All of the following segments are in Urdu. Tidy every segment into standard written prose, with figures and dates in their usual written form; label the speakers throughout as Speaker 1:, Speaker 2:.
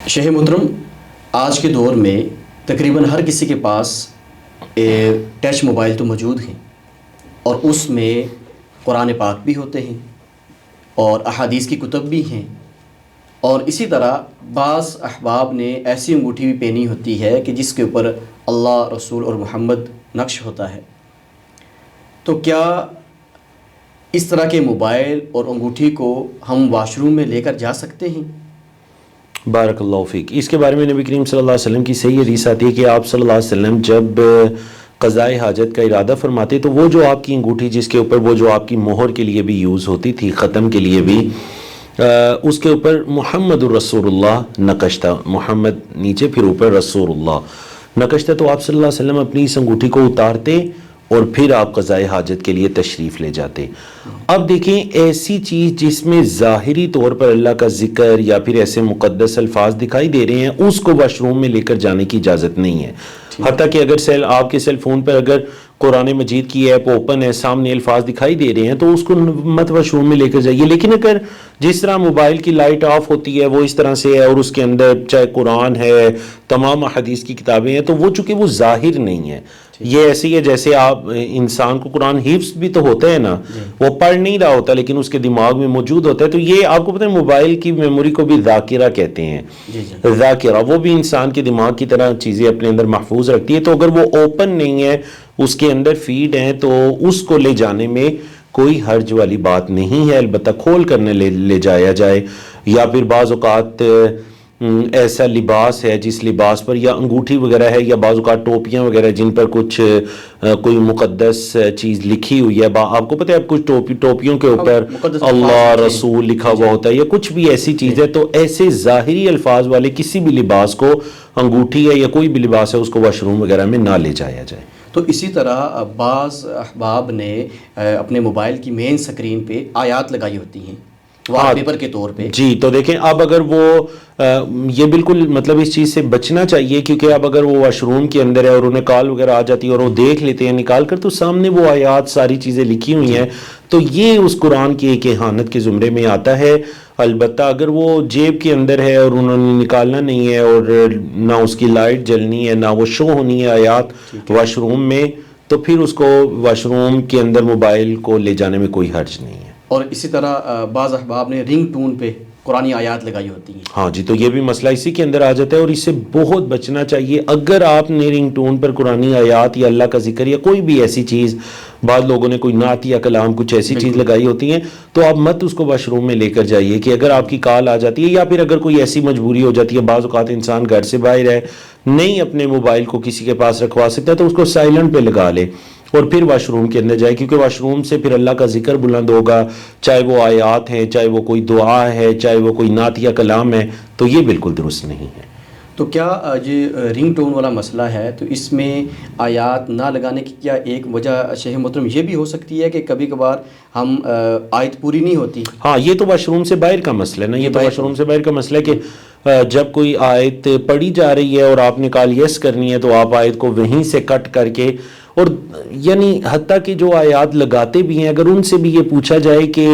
Speaker 1: شیخ محترم، آج کے دور میں تقریباً ہر کسی کے پاس ٹچ موبائل تو موجود ہیں، اور اس میں قرآن پاک بھی ہوتے ہیں اور احادیث کی کتب بھی ہیں، اور اسی طرح بعض احباب نے ایسی انگوٹھی بھی پہنی ہوتی ہے کہ جس کے اوپر اللہ، رسول اور محمد نقش ہوتا ہے۔ تو کیا اس طرح کے موبائل اور انگوٹھی کو ہم واش روم میں لے کر جا سکتے ہیں؟
Speaker 2: بارک اللہ فیک۔ اس کے بارے میں نبی کریم صلی اللہ علیہ وسلم کی صحیح حدیث آتی ہے کہ آپ صلی اللہ علیہ وسلم جب قضائے حاجت کا ارادہ فرماتے تو وہ جو آپ کی انگوٹھی جس کے اوپر وہ جو آپ کی مہر کے لیے بھی یوز ہوتی تھی، ختم کے لیے بھی، اس کے اوپر محمد الرسول اللہ نقش تھا، محمد نیچے پھر اوپر رسول اللہ نقش تھا، تو آپ صلی اللہ علیہ وسلم اپنی اس انگوٹھی کو اتارتے اور پھر آپ قضائے حاجت کے لیے تشریف لے جاتے۔ اب دیکھیں، ایسی چیز جس میں ظاہری طور پر اللہ کا ذکر یا پھر ایسے مقدس الفاظ دکھائی دے رہے ہیں، اس کو واش روم میں لے کر جانے کی اجازت نہیں ہے۔ حتیٰ کہ اگر آپ کے سیل فون پر اگر قرآن مجید کی ایپ اوپن ہے، سامنے الفاظ دکھائی دے رہے ہیں، تو اس کو مت واش روم میں لے کر جائیے۔ لیکن اگر جس طرح موبائل کی لائٹ آف ہوتی ہے وہ اس طرح سے ہے، اور اس کے اندر چاہے قرآن ہے، تمام حدیث کی کتابیں ہیں، تو وہ چونکہ وہ ظاہر نہیں ہے، یہ ایسے ہی ہے جیسے آپ انسان کو قرآن حفظ بھی تو ہوتا ہے نا، وہ پڑھ نہیں رہا ہوتا لیکن اس کے دماغ میں موجود ہوتا ہے۔ تو یہ آپ کو پتہ ہے موبائل کی میموری کو بھی ذاکرہ کہتے ہیں، ذاکرہ، وہ بھی انسان کے دماغ کی طرح چیزیں اپنے اندر محفوظ رکھتی ہے۔ تو اگر وہ اوپن نہیں ہے، اس کے اندر فیڈ ہیں، تو اس کو لے جانے میں کوئی حرج والی بات نہیں ہے، البتہ کھول کرنے لے جایا جائے۔ یا پھر بعض اوقات ایسا لباس ہے جس لباس پر یا انگوٹھی وغیرہ ہے، یا بعض اوقات ٹوپیاں وغیرہ جن پر کچھ کوئی مقدس چیز لکھی ہوئی ہے، آپ کو پتہ ہے کچھ ٹوپیوں کے اوپر اللہ، رسول لکھا ہوا ہوتا ہے، یا کچھ بھی ایسی چیز ہے، تو ایسے ظاہری الفاظ والے کسی بھی لباس کو، انگوٹھی ہے یا کوئی بھی لباس ہے، اس کو واش روم وغیرہ میں نہ لے جایا جائے۔
Speaker 1: تو اسی طرح بعض احباب نے اپنے موبائل کی مین سکرین پہ آیات لگائی ہوتی ہیں وال پیپر کے طور پہ۔
Speaker 2: جی، تو دیکھیں اب اگر وہ یہ بالکل مطلب اس چیز سے بچنا چاہیے، کیونکہ اب اگر وہ واش روم کے اندر ہے اور انہیں کال وغیرہ آ جاتی ہے اور وہ دیکھ لیتے ہیں نکال کر، تو سامنے وہ آیات ساری چیزیں لکھی ہوئی ہیں، تو یہ اس قرآن کی ایک اہانت کے زمرے میں آتا ہے۔ البتہ اگر وہ جیب کے اندر ہے اور انہوں نے نکالنا نہیں ہے، اور نہ اس کی لائٹ جلنی ہے، نہ وہ شو ہونی ہے آیات واش روم میں، تو پھر اس کو واش روم کے اندر موبائل کو لے جانے میں کوئی حرج نہیں ہے۔
Speaker 1: اور اسی طرح بعض احباب نے رنگ ٹون پہ قرآنی آیات لگائی ہوتی ہیں۔
Speaker 2: ہاں جی، تو یہ بھی مسئلہ اسی کے اندر آ جاتا ہے، اور اس سے بہت بچنا چاہیے۔ اگر آپ نے رنگ ٹون پر قرآنی آیات یا اللہ کا ذکر یا کوئی بھی ایسی چیز، بعض لوگوں نے کوئی نعت یا کلام کچھ ایسی چیز لگائی ہوتی ہیں، تو آپ مت اس کو واش روم میں لے کر جائیے، کہ اگر آپ کی کال آ جاتی ہے یا پھر اگر کوئی ایسی مجبوری ہو جاتی ہے، بعض اوقات انسان گھر سے باہر ہے، نہیں اپنے موبائل کو کسی کے پاس رکھوا سکتا، تو اس کو سائلنٹ پہ لگا لے اور پھر واش روم کے اندر جائے، کیونکہ واش روم سے پھر اللہ کا ذکر بلند ہوگا، چاہے وہ آیات ہیں، چاہے وہ کوئی دعا ہے، چاہے وہ کوئی نعت یا کلام ہے، تو یہ بالکل درست نہیں ہے۔
Speaker 1: تو کیا یہ رنگ ٹون والا مسئلہ ہے، تو اس میں آیات نہ لگانے کی کیا ایک وجہ شیخ محترم یہ بھی ہو سکتی ہے کہ کبھی کبھار ہم آیت پوری نہیں ہوتی؟
Speaker 2: ہاں، یہ تو واش روم سے باہر کا مسئلہ ہے نا، یہ تو واش روم سے باہر کا مسئلہ ہے کہ جب کوئی آیت پڑھی جا رہی ہے اور آپ نے کال یس کرنی ہے، تو آپ آیت کو وہیں سے کٹ کر کے، اور یعنی حتیٰ کہ جو آیات لگاتے بھی ہیں، اگر ان سے بھی یہ پوچھا جائے کہ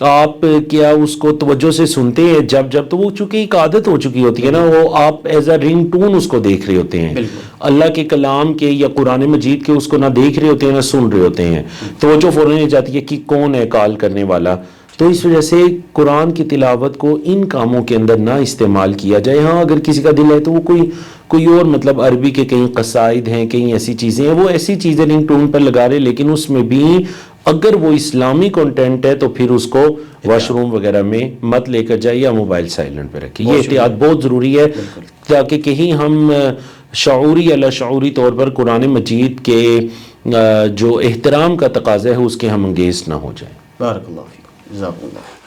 Speaker 2: آپ کیا اس کو توجہ سے سنتے ہیں جب تو وہ چونکہ ایک عادت ہو چکی ہوتی ہے نا، وہ آپ ایز اے رنگ ٹون اس کو دیکھ رہے ہوتے ہیں، اللہ کے کلام کے یا قرآن مجید کے اس کو نہ دیکھ رہے ہوتے ہیں نہ سن رہے ہوتے ہیں، توجہ فوراً ہو جاتی ہے کہ کون ہے کال کرنے والا۔ تو اس وجہ سے قرآن کی تلاوت کو ان کاموں کے اندر نہ استعمال کیا جائے۔ ہاں، اگر کسی کا دل ہے تو وہ کوئی اور مطلب عربی کے کئی قصائد ہیں، کئی ایسی چیزیں ہیں، وہ ایسی چیزیں رنگ ٹون پر لگا رہے، لیکن اس میں بھی اگر وہ اسلامی کنٹینٹ ہے تو پھر اس کو واش روم وغیرہ میں مت لے کر جائے یا موبائل سائلنٹ پہ رکھے۔ یہ احتیاط بہت ضروری ہے، تاکہ کہیں ہم شعوری یا لاشعوری طور پر قرآن مجید کے جو احترام کا تقاضا ہے اس کے ہم انگیز نہ ہو جائیں۔
Speaker 1: بارک اللہ فیکم، جزاک اللہ۔